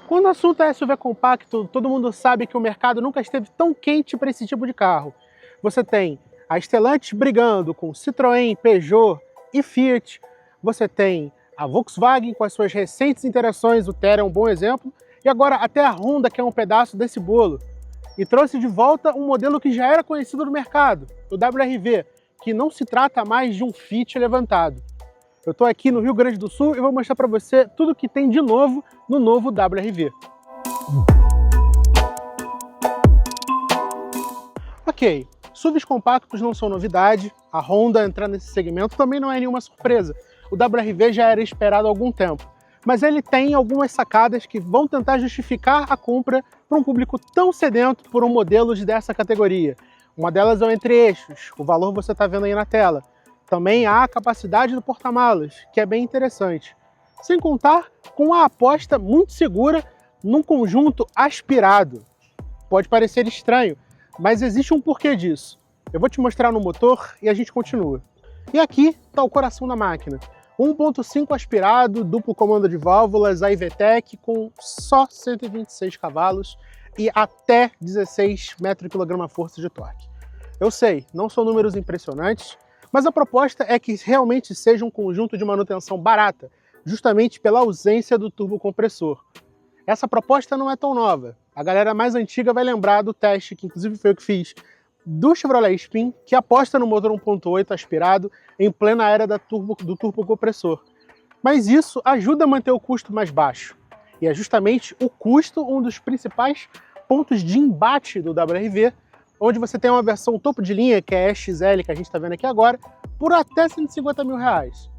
Quando o assunto é SUV compacto, todo mundo sabe que o mercado nunca esteve tão quente para esse tipo de carro. Você tem a Stellantis brigando com Citroën, Peugeot e Fiat. Você tem a Volkswagen com as suas recentes interações, o Terra é um bom exemplo. E agora até a Honda, que é um pedaço desse bolo. E trouxe de volta um modelo que já era conhecido no mercado, o WRV, que não se trata mais de um Fit levantado. Eu estou aqui no Rio Grande do Sul e vou mostrar para você tudo que tem de novo no novo WRV. Ok, SUVs compactos não são novidade, a Honda entrar nesse segmento também não é nenhuma surpresa. O WRV já era esperado há algum tempo, mas ele tem algumas sacadas que vão tentar justificar a compra para um público tão sedento por um modelo dessa categoria. Uma delas é o entre-eixos, o valor você está vendo aí na tela. Também há a capacidade do porta-malas, que é bem interessante. Sem contar com a aposta muito segura num conjunto aspirado. Pode parecer estranho, mas existe um porquê disso. Eu vou te mostrar no motor e a gente continua. E aqui está o coração da máquina. 1.5 aspirado, duplo comando de válvulas, a iVTEC com só 126 cavalos e até 16 kgfm de torque. Eu sei, não são números impressionantes, mas a proposta é que realmente seja um conjunto de manutenção barata, justamente pela ausência do turbocompressor. Essa proposta não é tão nova. A galera mais antiga vai lembrar do teste, que inclusive foi eu que fiz, do Chevrolet Spin, que aposta no motor 1.8 aspirado em plena era do turbocompressor. Mas isso ajuda a manter o custo mais baixo. E é justamente o custo um dos principais pontos de embate do WRV, onde você tem uma versão topo de linha, que é a XL, que a gente está vendo aqui agora, por até 150 mil reais.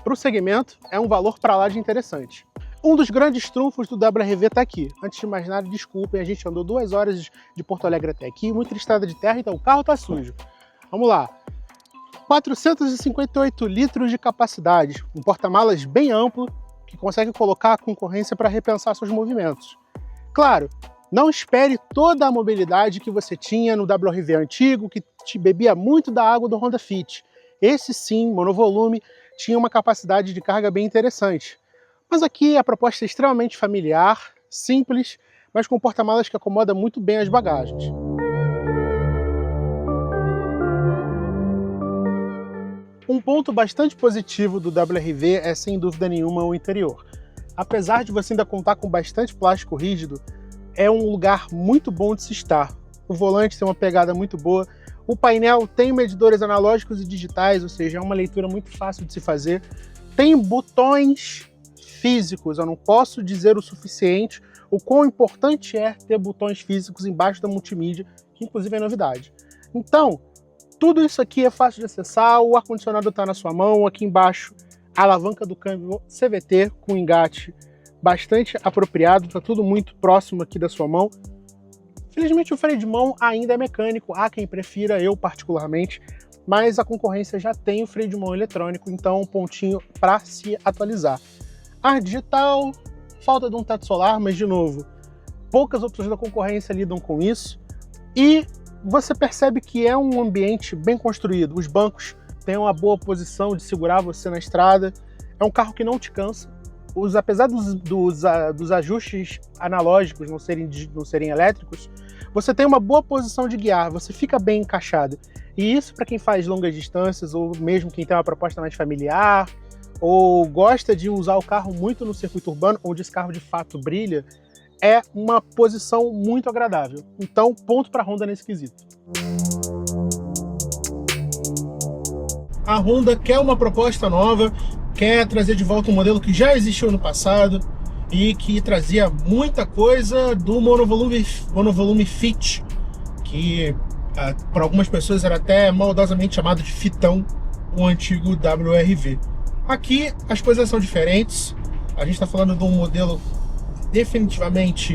Para o segmento, é um valor para lá de interessante. Um dos grandes trunfos do WRV está aqui. Antes de mais nada, desculpem, a gente andou 2 horas de Porto Alegre até aqui, muita estrada de terra, então o carro está sujo. Vamos lá. 458 litros de capacidade, um porta-malas bem amplo, que consegue colocar a concorrência para repensar seus movimentos. Claro, não espere toda a mobilidade que você tinha no WRV antigo, que te bebia muito da água do Honda Fit. Esse sim, monovolume, tinha uma capacidade de carga bem interessante. Mas aqui a proposta é extremamente familiar, simples, mas com porta-malas que acomoda muito bem as bagagens. Um ponto bastante positivo do WRV é, sem dúvida nenhuma, o interior. Apesar de você ainda contar com bastante plástico rígido, é um lugar muito bom de se estar. O volante tem uma pegada muito boa, o painel tem medidores analógicos e digitais, ou seja, é uma leitura muito fácil de se fazer. Tem botões físicos, eu não posso dizer o suficiente o quão importante é ter botões físicos embaixo da multimídia, que inclusive é novidade. Então, tudo isso aqui é fácil de acessar, o ar-condicionado está na sua mão, aqui embaixo a alavanca do câmbio CVT com engate bastante apropriado, está tudo muito próximo aqui da sua mão. Felizmente o freio de mão ainda é mecânico, há quem prefira, eu particularmente, mas a concorrência já tem o freio de mão eletrônico, então um pontinho para se atualizar. Ar digital, falta de um teto solar, mas de novo, poucas opções da concorrência lidam com isso, e você percebe que é um ambiente bem construído, os bancos têm uma boa posição de segurar você na estrada, é um carro que não te cansa. Apesar dos ajustes analógicos não serem elétricos, você tem uma boa posição de guiar, você fica bem encaixado. E isso para quem faz longas distâncias, ou mesmo quem tem uma proposta mais familiar, ou gosta de usar o carro muito no circuito urbano, onde esse carro de fato brilha, é uma posição muito agradável. Então, ponto para a Honda nesse quesito. A Honda quer uma proposta nova, quer trazer de volta um modelo que já existiu no passado e que trazia muita coisa do monovolume Fit, que para algumas pessoas era até maldosamente chamado de Fitão, o antigo WRV. Aqui as coisas são diferentes, a gente está falando de um modelo definitivamente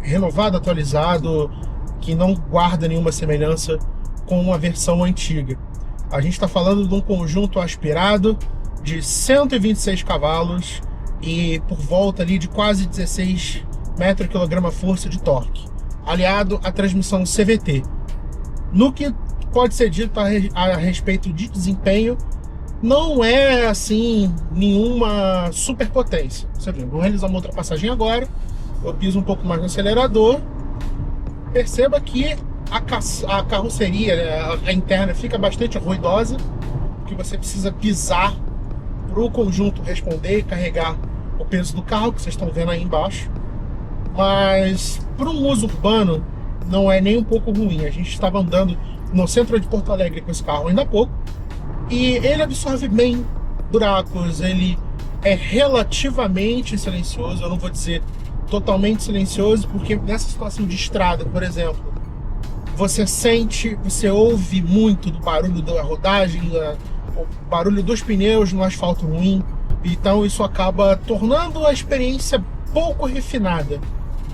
renovado, atualizado, que não guarda nenhuma semelhança com a versão antiga. A gente está falando de um conjunto aspirado de 126 cavalos e por volta ali de quase 16 kgfm de torque, aliado à transmissão CVT. No que pode ser dito a respeito de desempenho, não é assim nenhuma superpotência. Você viu, vou realizar uma ultrapassagem agora eu piso um pouco mais no acelerador, perceba que a carroceria, né, a interna fica bastante ruidosa, porque você precisa pisar para o conjunto responder e carregar o peso do carro, que vocês estão vendo aí embaixo. Mas para um uso urbano não é nem um pouco ruim. A gente estava andando no centro de Porto Alegre com esse carro ainda há pouco, e ele absorve bem buracos, ele é relativamente silencioso. Eu não vou dizer totalmente silencioso, porque nessa situação de estrada, por exemplo, você ouve muito do barulho da rodagem, o barulho dos pneus no asfalto ruim, então isso acaba tornando a experiência pouco refinada.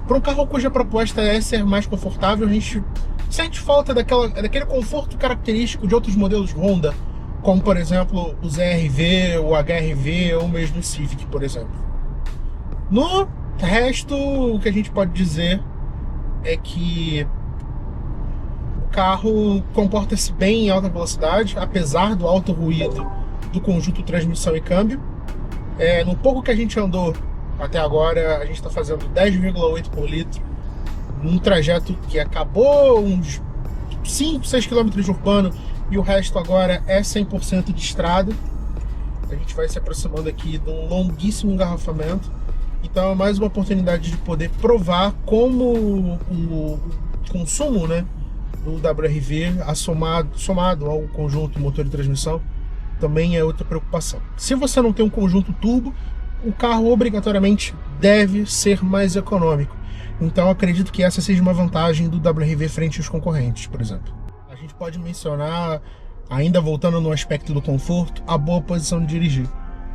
Para um carro cuja proposta é ser mais confortável, a gente sente falta daquele conforto característico de outros modelos Honda, como por exemplo o ZR-V, o HR-V ou mesmo o Civic, por exemplo. No resto, o que a gente pode dizer é que o carro comporta-se bem em alta velocidade, apesar do alto ruído do conjunto transmissão e câmbio. No pouco que a gente andou até agora, a gente está fazendo 10,8 por litro, num trajeto que acabou uns 5, 6 km de urbano, e o resto agora é 100% de estrada. A gente vai se aproximando aqui de um longuíssimo engarrafamento, então é mais uma oportunidade de poder provar como o consumo, né, do WRV somado ao conjunto motor e transmissão também é outra preocupação. Se você não tem um conjunto turbo, o carro obrigatoriamente deve ser mais econômico. Então acredito que essa seja uma vantagem do WRV frente aos concorrentes, por exemplo. A gente pode mencionar, ainda voltando no aspecto do conforto, a boa posição de dirigir.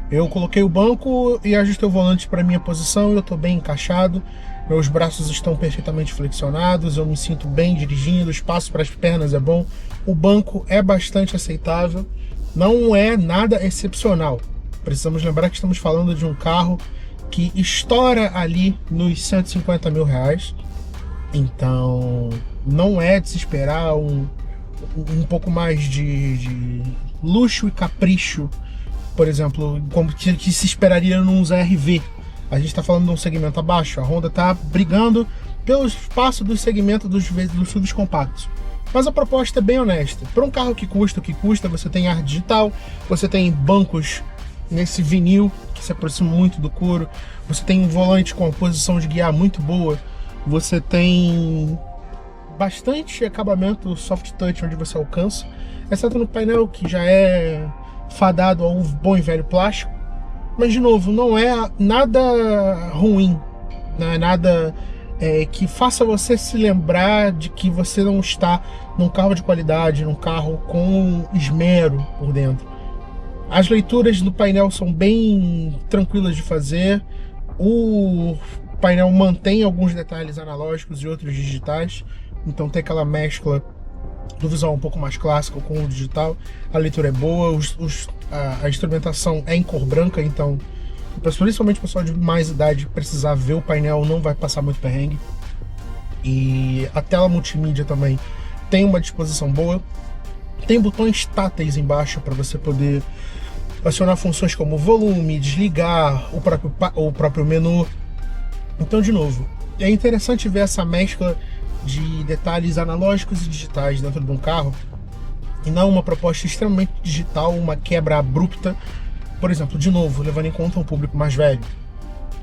Eu coloquei o banco e ajustei o volante para minha posição e eu estou bem encaixado. Meus braços estão perfeitamente flexionados, eu me sinto bem dirigindo, o espaço para as pernas é bom. O banco é bastante aceitável, não é nada excepcional. Precisamos lembrar que estamos falando de um carro que estoura ali nos 150 mil reais. Então não é de se esperar um pouco mais de luxo e capricho, por exemplo, como que se esperaria num ZR-V. A gente está falando de um segmento abaixo. A Honda está brigando pelo espaço do segmento dos SUVs compactos. Mas a proposta é bem honesta. Para um carro que custa o que custa, você tem ar digital, você tem bancos nesse vinil que se aproxima muito do couro, você tem um volante com uma posição de guiar muito boa, você tem bastante acabamento soft touch onde você alcança, exceto no painel, que já é fadado ao bom e velho plástico. Mas de novo, não é nada ruim, não é nada que faça você se lembrar de que você não está num carro de qualidade, num carro com esmero por dentro. As leituras do painel são bem tranquilas de fazer. O painel mantém alguns detalhes analógicos e outros digitais, então tem aquela mescla do visual um pouco mais clássico com o digital. A leitura é boa, a instrumentação é em cor branca, então principalmente o pessoal de mais idade precisar ver o painel não vai passar muito perrengue. E a tela multimídia também tem uma disposição boa. Tem botões táteis embaixo para você poder acionar funções como volume, desligar, o próprio menu. Então, de novo, é interessante ver essa mescla de detalhes analógicos e digitais dentro de um carro, e não uma proposta extremamente digital, uma quebra abrupta. Por exemplo, de novo, levando em conta um público mais velho,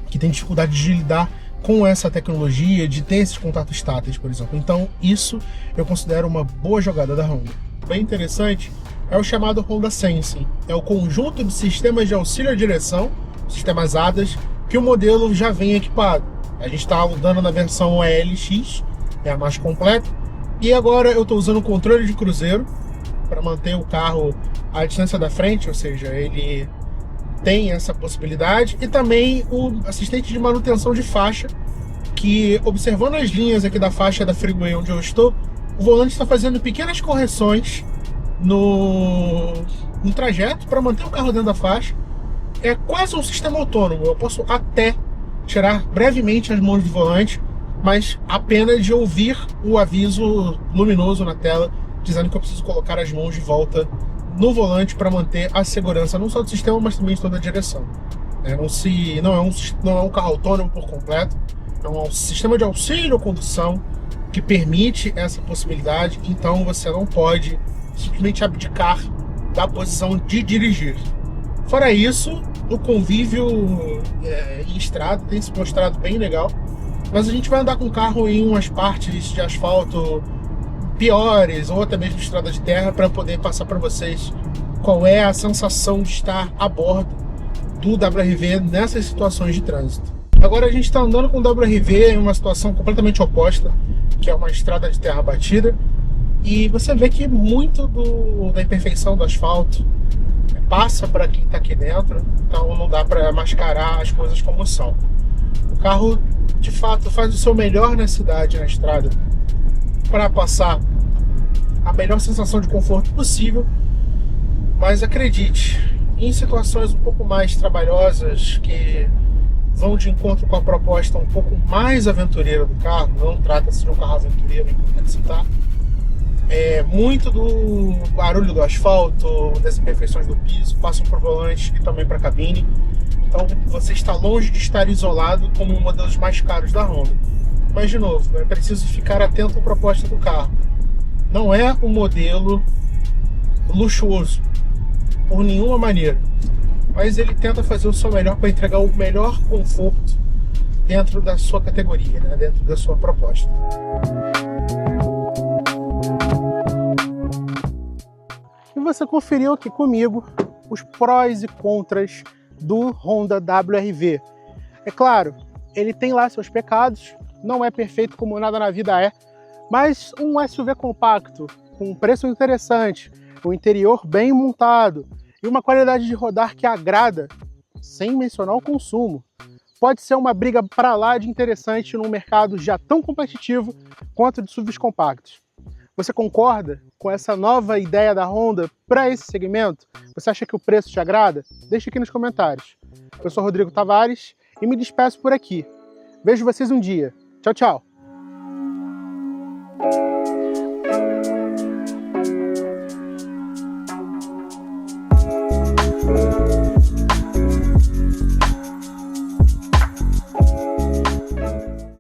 que tem dificuldade de lidar com essa tecnologia, de ter esses contatos táteis, por exemplo. Então, isso eu considero uma boa jogada da Honda. Bem interessante é o chamado Honda Sensing. É o conjunto de sistemas de auxílio à direção, sistemas ADAS, que o modelo já vem equipado. A gente está andando na versão OLX, é a mais completa, e agora eu estou usando o controle de cruzeiro para manter o carro à distância da frente, ou seja, ele tem essa possibilidade, e também o assistente de manutenção de faixa, que observando as linhas aqui da faixa da freeway onde eu estou, o volante está fazendo pequenas correções no trajeto para manter o carro dentro da faixa. É quase um sistema autônomo. Eu posso até tirar brevemente as mãos do volante, mas apenas de ouvir o aviso luminoso na tela dizendo que eu preciso colocar as mãos de volta no volante para manter a segurança não só do sistema, mas também de toda a direção. Não é um carro autônomo por completo, É um sistema de auxílio à condução que permite essa possibilidade, então você não pode simplesmente abdicar da posição de dirigir. Fora isso, o convívio em estrada tem se mostrado bem legal, mas a gente vai andar com o carro em umas partes de asfalto piores ou até mesmo estrada de terra para poder passar para vocês qual é a sensação de estar a bordo do WRV nessas situações de trânsito. Agora a gente está andando com o WRV em uma situação completamente oposta, que é uma estrada de terra batida, e você vê que muito da imperfeição do asfalto passa para quem está aqui dentro, então não dá para mascarar as coisas como são. O carro, de fato, faz o seu melhor na cidade, na estrada, para passar a melhor sensação de conforto possível, mas acredite, em situações um pouco mais trabalhosas, que vão de encontro com a proposta um pouco mais aventureira do carro, não trata-se de um carro aventureiro, é importante citar, muito do barulho do asfalto, das imperfeições do piso, passam por volante e também para a cabine. Então você está longe de estar isolado como um modelos mais caros da Honda. Mas de novo, é preciso ficar atento à proposta do carro. Não é um modelo luxuoso, por nenhuma maneira. Mas ele tenta fazer o seu melhor para entregar o melhor conforto dentro da sua categoria, né? Dentro da sua proposta. E você conferiu aqui comigo os prós e contras do Honda WRV. É claro, ele tem lá seus pecados, não é perfeito como nada na vida é, mas um SUV compacto, com um preço interessante, um interior bem montado e uma qualidade de rodar que agrada, sem mencionar o consumo, pode ser uma briga para lá de interessante num mercado já tão competitivo quanto de SUVs compactos. Você concorda com essa nova ideia da Honda para esse segmento? Você acha que o preço te agrada? Deixe aqui nos comentários. Eu sou Rodrigo Tavares e me despeço por aqui. Vejo vocês um dia. Tchau, tchau!